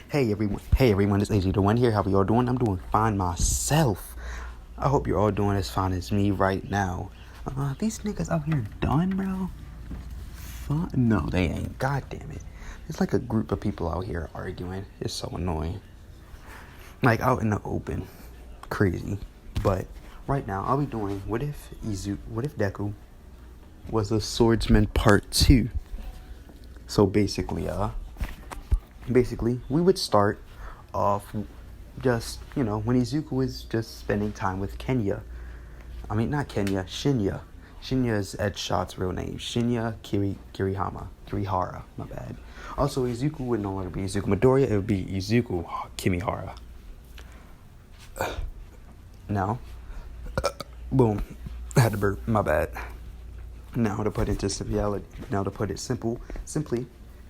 Hey everyone, it's AJ the One here. How are you all doing? I'm doing fine myself. I hope you're all doing as fine as me right now. These niggas out here done, bro? No, they ain't. God damn it. It's like a group of people out here arguing. It's so annoying. Like out in the open. Crazy. But right now, I'll be doing what if Deku was a swordsman part 2. So basically, we would start off just, when Izuku was just spending time with Kenya. I mean, not Kenya, Shinya. Shinya is Ed Shot's real name. Shinya Kirihara, my bad. Also, Izuku would no longer be Izuku Midoriya, it would be Izuku Kimihara. Now, boom, I had to burp, my bad. Now to put it simply,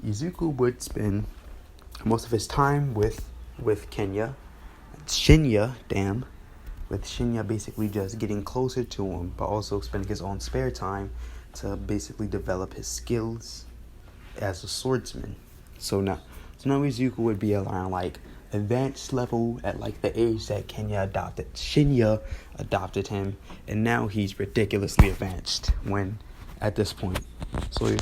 Izuku would spend most of his time with Shinya basically just getting closer to him, but also spending his own spare time to basically develop his skills as a swordsman. So now Izuku would be around like advanced level at like the age that Shinya adopted him, and now he's ridiculously advanced at this point. So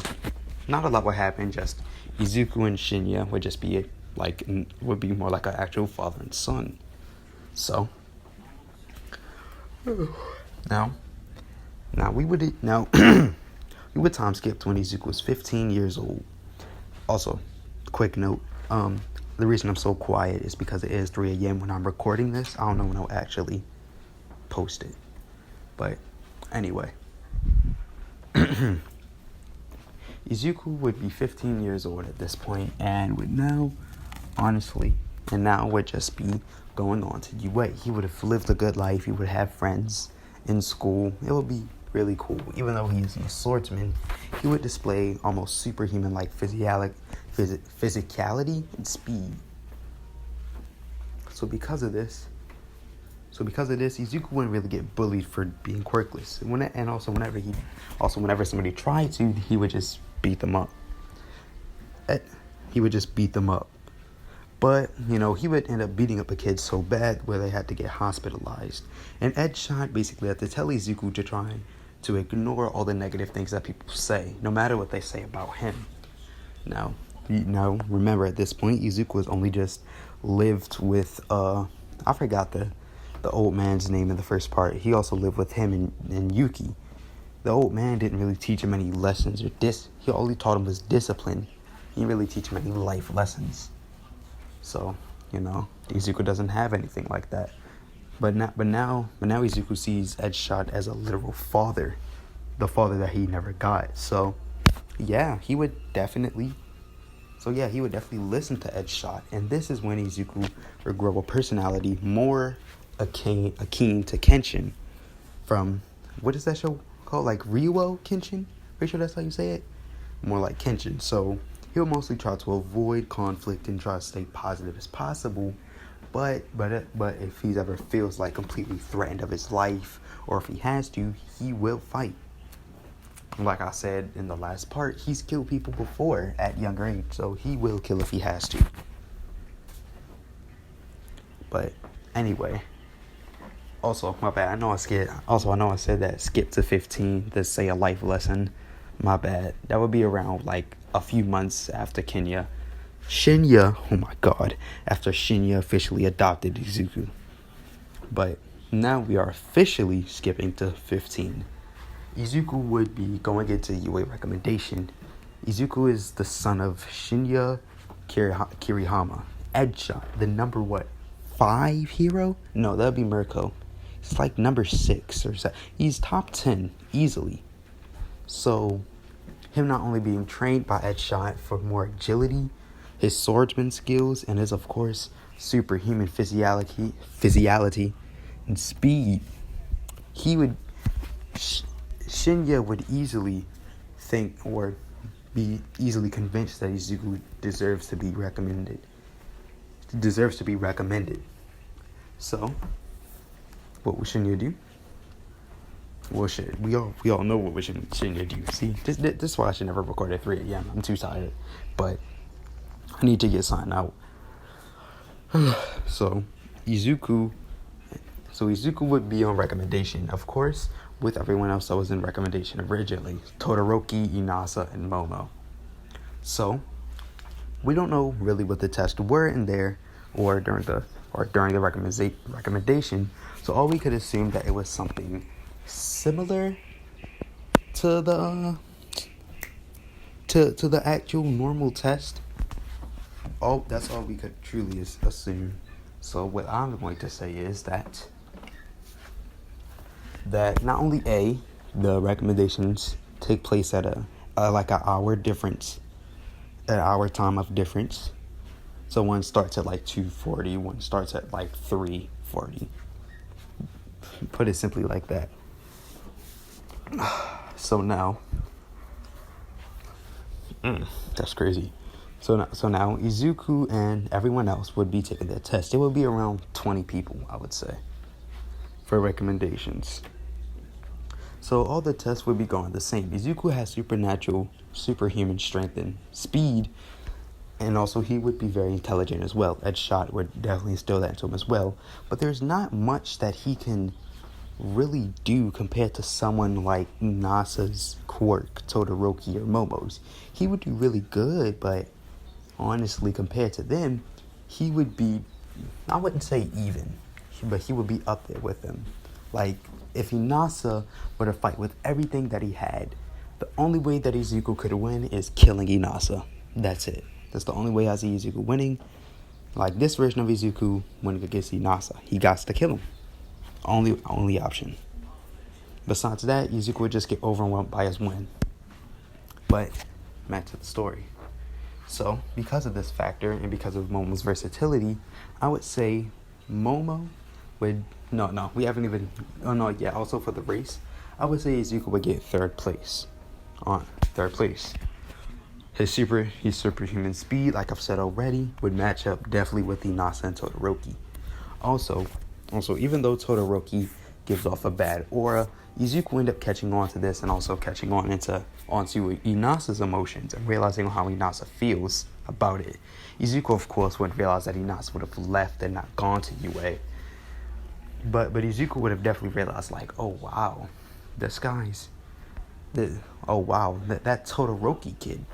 not a lot would happen, just Izuku and Shinya would just be more like an actual father and son. So now we would time skip to when Izuku was 15 years old. Also, quick note, the reason I'm so quiet is because it is 3 a.m. when I'm recording this. I don't know when I'll actually post it. But anyway, Izuku would be 15 years old at this point, and would now just be going on to UA. He would have lived a good life. He would have friends in school. It would be really cool. Even though he is a swordsman, he would display almost superhuman-like physicality and speed. So because of this, Izuku wouldn't really get bullied for being quirkless. Whenever somebody tried to, he would just beat them up. But, he would end up beating up a kid so bad where they had to get hospitalized. And Ed Shot basically had to tell Izuku to try to ignore all the negative things that people say, no matter what they say about him. Now, remember at this point, Izuku has only just lived with, I forgot the old man's name in the first part. He also lived with him and Yuki. The old man didn't really teach him any lessons he only taught him was discipline. He didn't really teach him any life lessons. So, Izuku doesn't have anything like that. But now Izuku sees Ed Shot as a literal father, the father that he never got. So, he would definitely listen to Ed Shot, and this is when Izuku would grow a personality more akin to Kenshin from, what is that show called? Like Ryuo Kenshin? Pretty sure that's how you say it. More like Kenshin. So he'll mostly try to avoid conflict and try to stay positive as possible. But if he ever feels like completely threatened of his life, or if he has to, he will fight. Like I said in the last part, he's killed people before at younger age, so he will kill if he has to. But anyway, also, my bad. I know I said that skip to 15 to say a life lesson. My bad. That would be around like a few months after Shinya officially adopted Izuku. But now we are officially skipping to 15. Izuku would be going into UA recommendation. Izuku is the son of Shinya Kirihama. Ed Shot, the number 5 hero? No, that would be Mirko. He's like number 6 or 7. He's top 10 easily. So, him not only being trained by Ed Shot for more agility, his swordsman skills, and his, of course, superhuman physiality and speed, Shinya would easily think or be easily convinced that Izuku deserves to be recommended. So, what would Shinya do? Well, shit, we all know what we shouldn't do. See, this is why I should never record at 3 a.m. I'm too tired, but I need to get something out. So Izuku would be on recommendation, of course, with everyone else that was in recommendation originally. Todoroki, Inasa, and Momo. So we don't know really what the tests were in there or during the recommendation. So all we could assume that it was something similar to the to the actual normal test. That's all we could truly assume. So what I'm going to say is that not only the recommendations take place at like an hour difference, an hour time of difference. So one starts at like 2:40, one starts at like 3:40. Put it simply like that. So now, that's crazy. So now Izuku and everyone else would be taking their test. It would be around 20 people, I would say, for recommendations. So all the tests would be going the same. Izuku has superhuman strength and speed, and also he would be very intelligent as well. Ed Shot would definitely instill that into him as well. But there's not much that he can really do compared to someone like Nasa's quirk, Todoroki, or Momo's. He would do really good, but honestly, compared to them, he would be, I wouldn't say even, but he would be up there with them. Like, if Inasa were to fight with everything that he had, the only way that Izuku could win is killing Inasa. That's it. That's the only way I see Izuku winning. Like, this version of Izuku winning against Inasa, he got to kill him. Only option. Besides that, Izuku would just get overwhelmed by his win. But, back to the story. So, because of this factor, and because of Momo's versatility, I would say Momo would... No, we haven't even... Oh, no, yeah, also for the race, I would say Izuku would get third place. His superhuman speed, like I've said already, would match up definitely with Inasa and Todoroki. Also, even though Todoroki gives off a bad aura, Izuku ended up catching on to this and also catching onto Inasa's emotions and realizing how Inasa feels about it. Izuku, of course, wouldn't realize that Inasa would have left and not gone to UA. But Izuku would have definitely realized, like, oh wow, that Todoroki kid,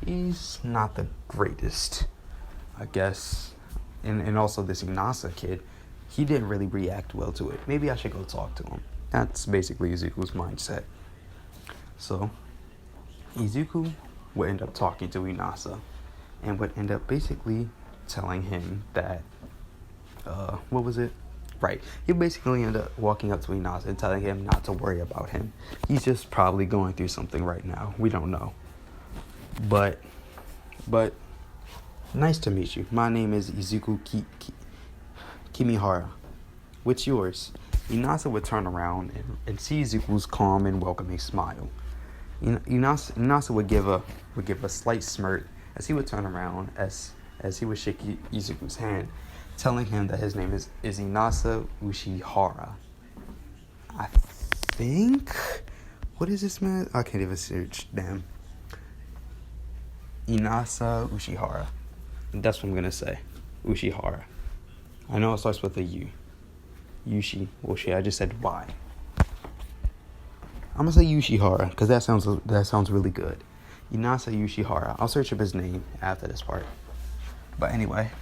he's not the greatest, I guess. And also this Inasa kid, he didn't really react well to it. Maybe I should go talk to him. That's basically Izuku's mindset. So, Izuku would end up talking to Inasa and would end up basically telling him that, what was it? Right. He basically ended up walking up to Inasa and telling him not to worry about him. He's just probably going through something right now. We don't know. But nice to meet you. My name is Izuku Kimihara. What's yours? Inasa would turn around and see Izuku's calm and welcoming smile. Inasa would give a slight smirk as he would turn around as he would shake Izuku's hand, telling him that his name is Inasa Ushihara. I think... What is this, man? I can't even search. Damn. Inasa Ushihara. That's what I'm going to say. Ushihara. I know it starts with a U. Ushi. I just said Y. I'm going to say Ushihara because that sounds really good. Inasa Ushihara. I'll search up his name after this part. But anyway,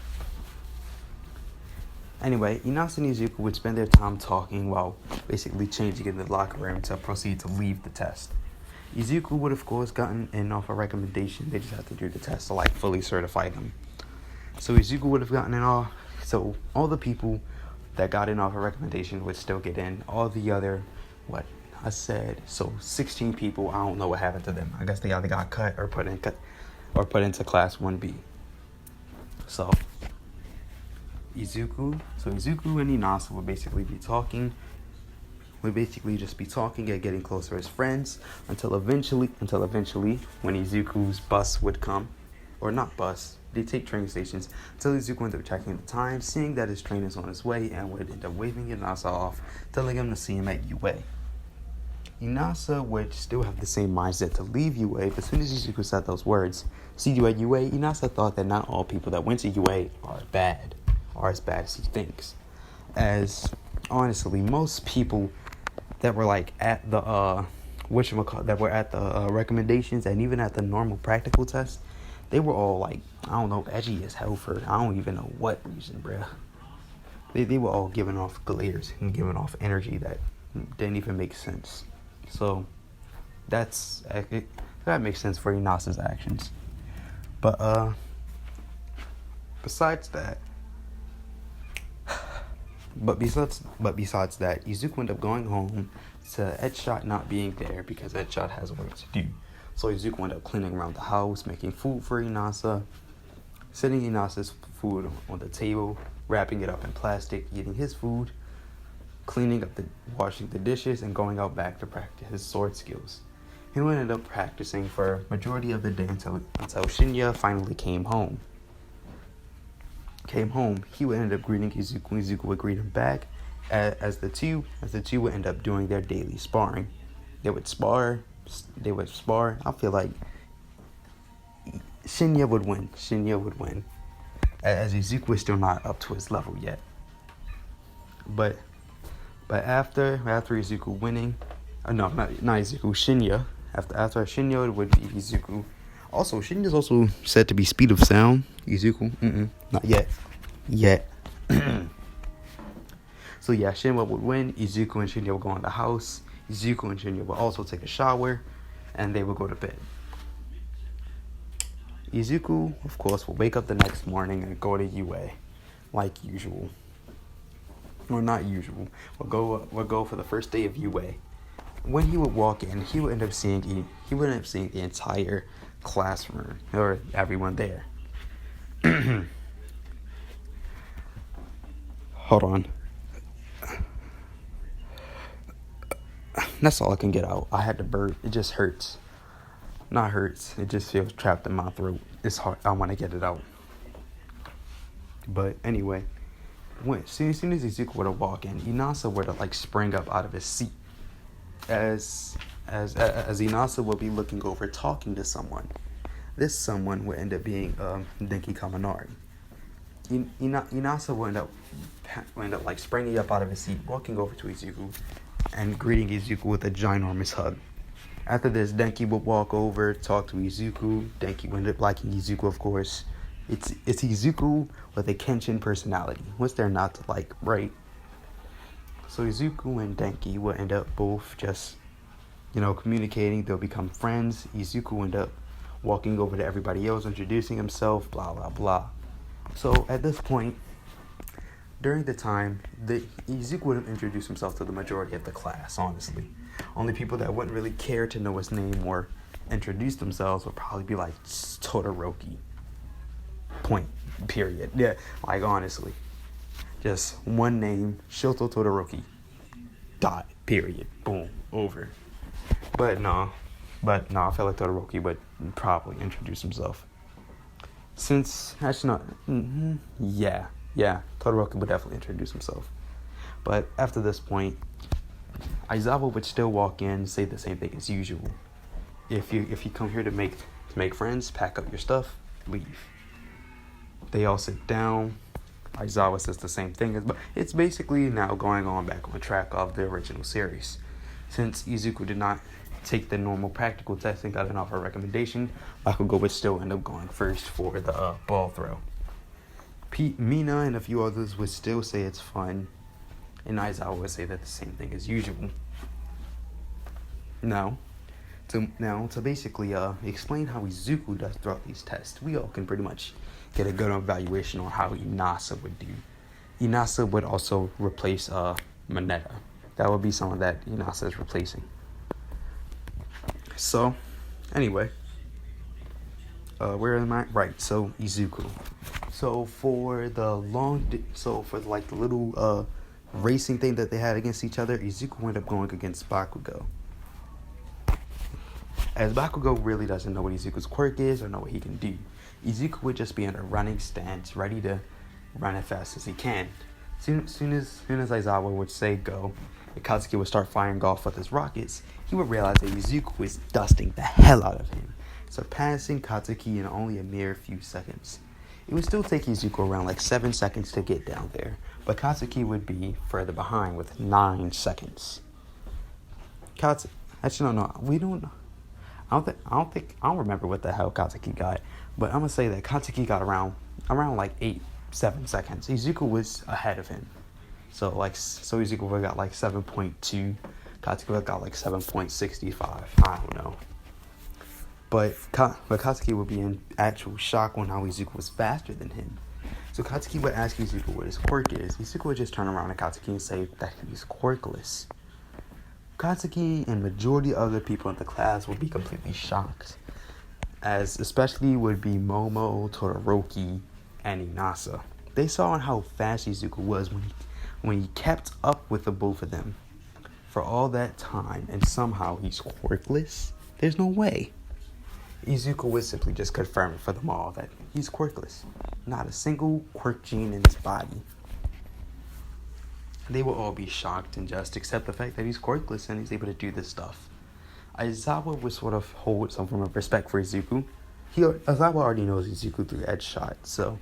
Inasa and Izuku would spend their time talking while basically changing in the locker room to proceed to leave the test. Izuku would, of course, gotten in off a recommendation. They just had to do the test to, like, fully certify them. So Izuku would have gotten in off. So all the people that got in off a recommendation would still get in. All the other, 16 people, I don't know what happened to them. I guess they either got cut or put into class 1B. So Izuku and Inasa would basically be talking. Would basically just be talking and getting closer as friends until eventually when Izuku's bus would come, or not bus, they take train stations, until Izuku ended up checking the time, seeing that his train is on his way, and would end up waving Inasa off, telling him to see him at UA. Inasa would still have the same mindset to leave UA, but as soon as Izuku said those words, see you at UA, Inasa thought that not all people that went to UA are bad. are as bad as he thinks. As honestly, most people that were like at the that were at the recommendations and even at the normal practical test, they were all like, I don't know, edgy as hell for I don't even know what reason, bruh. They were all giving off glares and giving off energy that didn't even make sense. So that makes sense for Inasa's actions. But besides that, Izuku ended up going home to Edshot not being there because Edshot has work to do. So Izuku ended up cleaning around the house, making food for Inasa, sitting Inasa's food on the table, wrapping it up in plastic, eating his food, washing the dishes, and going out back to practice his sword skills. He would end up practicing for majority of the day until Shinya finally came home. He would end up greeting Izuku. Izuku would greet him back, as the two would end up doing their daily sparring. They would spar. I feel like Shinya would win, as Izuku is still not up to his level yet. But after Izuku winning, not Izuku, Shinya. After Shinya would be Izuku. Also, Shinya is also said to be speed of sound. Izuku, not yet. So yeah, Shinya would win. Izuku and Shinya would go in the house. Izuku and Shinya would also take a shower, and they would go to bed. Izuku, of course, will wake up the next morning and go to UA, like usual. Or not usual. We'll go for the first day of UA. When he would walk in, he would end up seeing the entire classroom or everyone there. Hold on. That's all I can get out. I had to burp. It just hurts. Not hurts. It just feels trapped in my throat. It's hard. I want to get it out. But anyway, as soon as Izuku were to walk in, Inasa were to like spring up out of his seat. As Inasa would be looking over, talking to someone. This someone would end up being Denki Kaminari. Inasa would end up like springing up out of his seat, walking over to Izuku, and greeting Izuku with a ginormous hug. After this, Denki would walk over, talk to Izuku. Denki would end up liking Izuku, of course. It's Izuku with a Kenshin personality. What's there not to like, right? So Izuku and Denki will end up both just, communicating. They'll become friends. Izuku will end up walking over to everybody else, introducing himself, blah, blah, blah. So at this point, during the time, Izuku would have introduced himself to the majority of the class, honestly. Only people that wouldn't really care to know his name or introduce themselves would probably be like Todoroki. Point. Period. Yeah, like honestly. Just one name, Shoto Todoroki. Dot. Period. Boom. Over. But no, I feel like Todoroki would probably introduce himself. Since, actually not, yeah, Todoroki would definitely introduce himself. But after this point, Aizawa would still walk in and say the same thing as usual. If you come here to make friends, pack up your stuff, leave. They all sit down. Aizawa says the same thing, but it's basically now going on back on track of the original series. Since Izuku did not take the normal practical test and got an offer recommendation, Bakugo would still end up going first for the ball throw. Mina and a few others would still say it's fun, and Aizawa would say that the same thing as usual. Now, to basically explain how Izuku does throughout these tests, we all can pretty much get a good evaluation on how Inasa would do. Inasa would also replace Mineta. That would be someone that Inasa is replacing. So, anyway, where am I? Right. So Izuku. So for the little racing thing that they had against each other, Izuku ended up going against Bakugo. As Bakugo really doesn't know what Izuku's quirk is or know what he can do, Izuku would just be in a running stance, ready to run as fast as he can. Soon as Aizawa would say go, and Katsuki would start firing off with his rockets, he would realize that Izuku is dusting the hell out of him, surpassing Katsuki in only a mere few seconds. It would still take Izuku around like 7 seconds to get down there, but Katsuki would be further behind with 9 seconds. Actually, no, we don't. I don't remember what the hell Katsuki got, but I'm gonna say that Katsuki got around like 7 seconds. Izuku was ahead of him, so Izuku would got like 7.2, Katsuki would got like 7.65. I don't know. But Katsuki would be in actual shock on how Izuku was faster than him. So Katsuki would ask Izuku what his quirk is. Izuku would just turn around to Katsuki and say that he's quirkless. Katsuki and majority of other people in the class would be completely shocked, as especially would be Momo, Todoroki, and Inasa. They saw how fast Izuku was when he kept up with the both of them for all that time, and somehow he's quirkless? There's no way. Izuku would simply just confirm it for them all that he's quirkless. Not a single quirk gene in his body. They will all be shocked and just accept the fact that he's quirkless and he's able to do this stuff. Aizawa would sort of hold some form of respect for Izuku. Aizawa already knows Izuku through Edge Shot, so...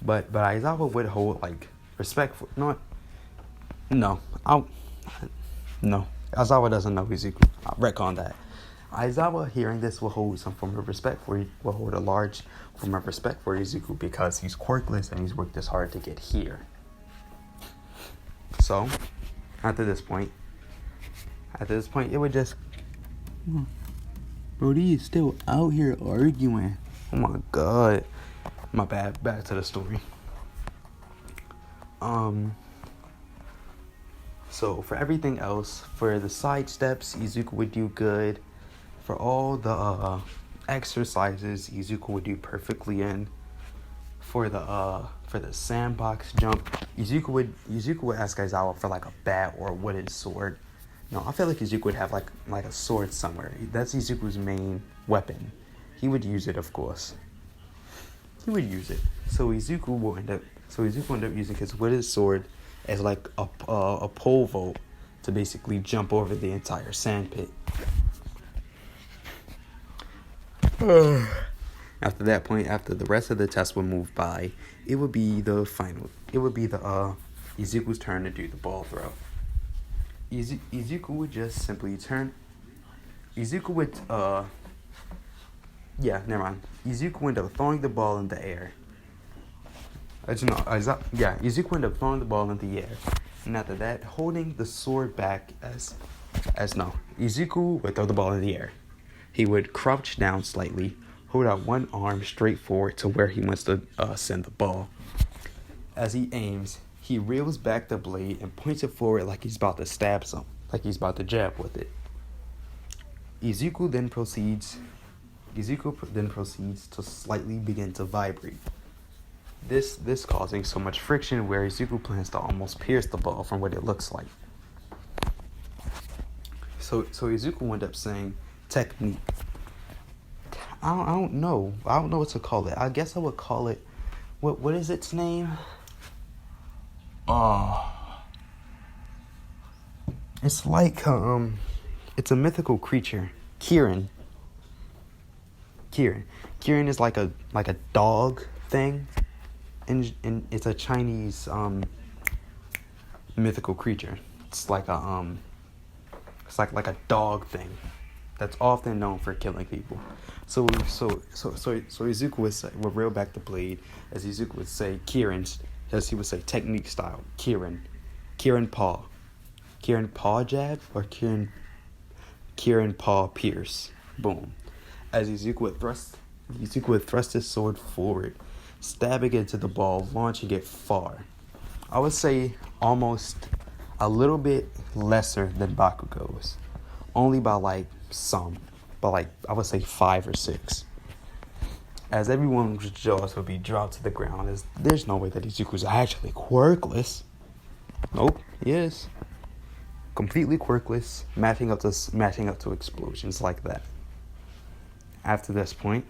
But Aizawa would hold, like, respect for... No. Aizawa doesn't know Izuku. I'll retcon that. Aizawa, hearing this, will hold some form of respect for... Will hold a large form of respect for Izuku because he's quirkless and he's worked this hard to get here. So, after this point, it would just... Brody is still out here arguing. Oh my god. My bad. Back to the story. So, for everything else, for the side steps, Izuku would do good. For all the exercises, Izuku would do perfectly in. For the sandbox jump, Izuku would ask Aizawa for like a bat or a wooden sword. No, I feel like Izuku would have like a sword somewhere. That's Izuku's main weapon. He would use it, of course. He would use it. So Izuku will end up using his wooden sword as like a pole vault to basically jump over the entire sand pit. After that point, after the rest of the test would move by, it would be the Izuku's turn to do the ball throw. Izuku would just simply turn. Izuku would end up throwing the ball in the air. Izuku would end up throwing the ball in the air, and after that, holding the sword back Izuku would throw the ball in the air. He would crouch down slightly, hold out one arm straight forward to where he wants to send the ball. As he aims, he reels back the blade and points it forward like he's about to stab something, like he's about to jab with it. Izuku then proceeds to slightly begin to vibrate. This causing so much friction where Izuku plans to almost pierce the ball from what it looks like. So Izuku wound up saying technique. I don't know what to call it. I guess I would call it, what is its name? It's like it's a mythical creature. Kirin is like a dog thing, and it's a Chinese mythical creature. It's like a dog thing that's often known for killing people. So Izuku would reel back the blade, as Izuku would say Kirin's, as he would say technique style, Kirin paw jab, or Kirin paw pierce, boom. As Izuku would thrust his sword forward, stabbing into the ball, launching it far. I would say almost a little bit lesser than Bakugo's, only by I would say 5 or 6. As everyone's jaws would be dropped to the ground, as there's no way that Izuku's actually quirkless. Nope, he is. Completely quirkless, matching up to explosions like that. After this point,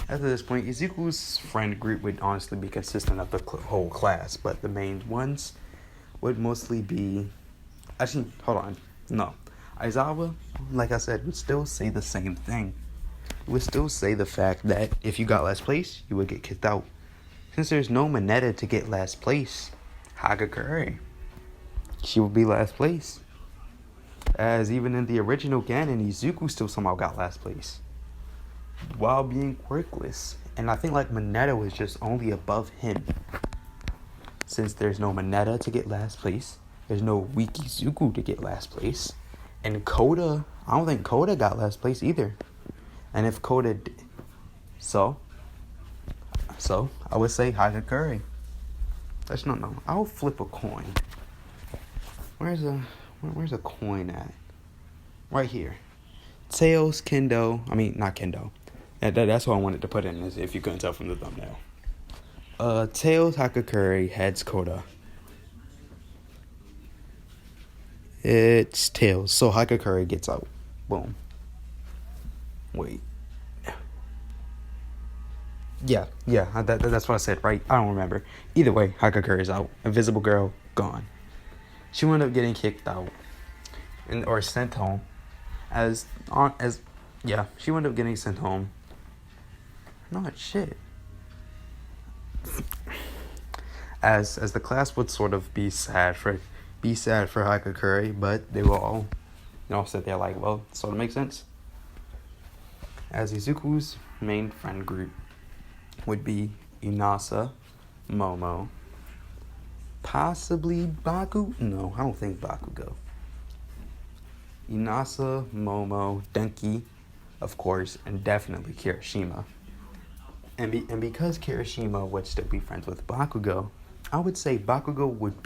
Izuku's friend group would honestly be consistent of the whole class, but the main ones would mostly be... Actually, hold on. No. Aizawa, like I said, would still say the same thing. it would still say the fact that if you got last place, you would get kicked out. Since there's no Mineta to get last place, Hagakure, she would be last place. As even in the original canon, Izuku still somehow got last place while being quirkless. And I think like Mineta was just only above him. Since there's no Mineta to get last place, there's no weak Izuku to get last place. And Koda, I don't think Koda got last place either. And if Koda so I would say Hagakure. Let's not know. I'll flip a coin. Where's a coin at? Right here. Tails, Kendo. I mean, not Kendo. That's what I wanted to put in, as if you couldn't tell from the thumbnail. Tails, Hagakure, heads, Koda. It's Tails, so Hagakure gets out. Boom. Wait. Yeah, that's what I said, right? I don't remember. Either way, Hagakure is out. Invisible Girl, gone. She wound up getting kicked out. Or sent home. She wound up getting sent home. Not shit. As the class would sort of be sad for Hagakure, but they will all, sit there like, well, sort of makes sense. As Izuku's main friend group would be Inasa, Momo, possibly Baku. No, I don't think Bakugo. Inasa, Momo, Denki, of course, and definitely Kirishima. And because Kirishima would still be friends with Bakugo, I would say Bakugo wouldn't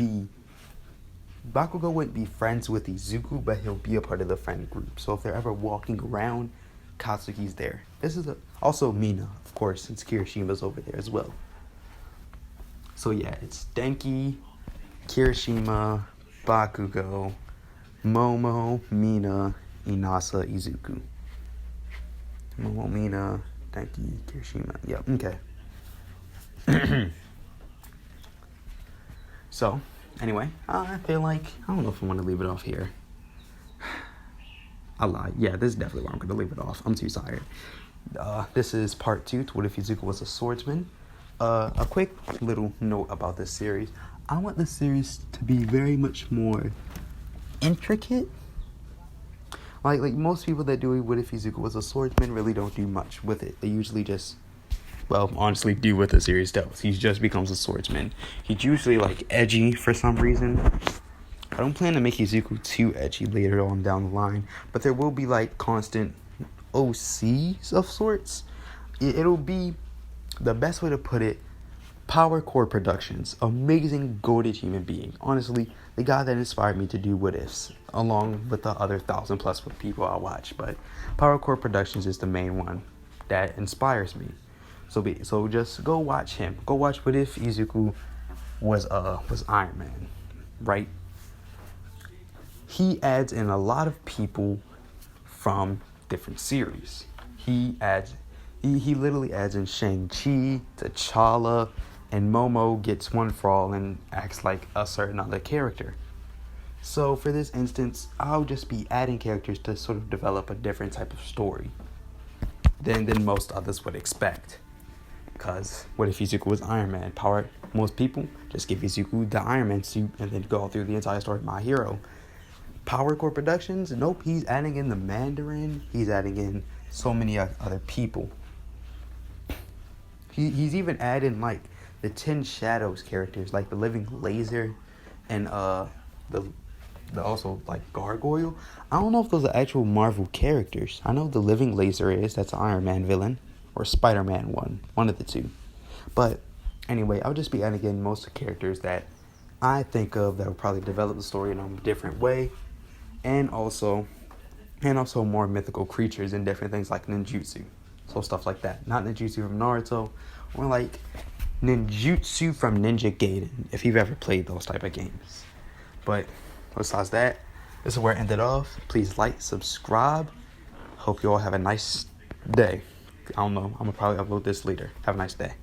be friends with Izuku, but he'll be a part of the friend group. So if they're ever walking around, Katsuki's there. This is also Mina, of course, since Kirishima's over there as well. So yeah, it's Denki, Kirishima, Bakugo, Momo, Mina, Inasa, Izuku. Momo, Mina, Denki, Kirishima. Yep, okay. So, anyway, I feel like, I don't know if I want to leave it off here. I lied. Yeah, this is definitely where I'm going to leave it off. I'm too tired. This is part 2 to What If Izuku Was a Swordsman. A quick little note about this series. I want this series to be very much more intricate. Like most people that do What If Izuku Was a Swordsman really don't do much with it. They usually just, honestly do what the series does. He just becomes a swordsman. He's usually edgy for some reason. I don't plan to make Izuku too edgy later on down the line, but there will be constant OCs of sorts. It'll be, the best way to put it, Power Core Productions. Amazing, goated human being. Honestly, the guy that inspired me to do What Ifs, along with the other 1,000+ people I watch. But Power Core Productions is the main one that inspires me. So just go watch him. Go watch What If Izuku was Iron Man, right? He adds in a lot of people from different series. He literally adds in Shang-Chi, T'Challa, and Momo gets one for all and acts like a certain other character. So for this instance, I'll just be adding characters to sort of develop a different type of story than most others would expect. Because what if Izuku was Iron Man? Most people just give Izuku the Iron Man suit and then go through the entire story of My Hero. Power Core Productions, nope, he's adding in the Mandarin. He's adding in so many other people. He's even adding the 10 Shadows characters, like the Living Laser and the also Gargoyle. I don't know if those are actual Marvel characters. I know the Living Laser is. That's an Iron Man villain. Or Spider-Man one of the two. But anyway, I'll just be adding in most of the characters that I think of that will probably develop the story in a different way. And also more mythical creatures and different things like ninjutsu. So stuff like that. Not ninjutsu from Naruto, or ninjutsu from Ninja Gaiden, if you've ever played those type of games. But besides that, this is where I ended off. Please like, subscribe. Hope you all have a nice day. I don't know. I'm going to probably upload this later. Have a nice day.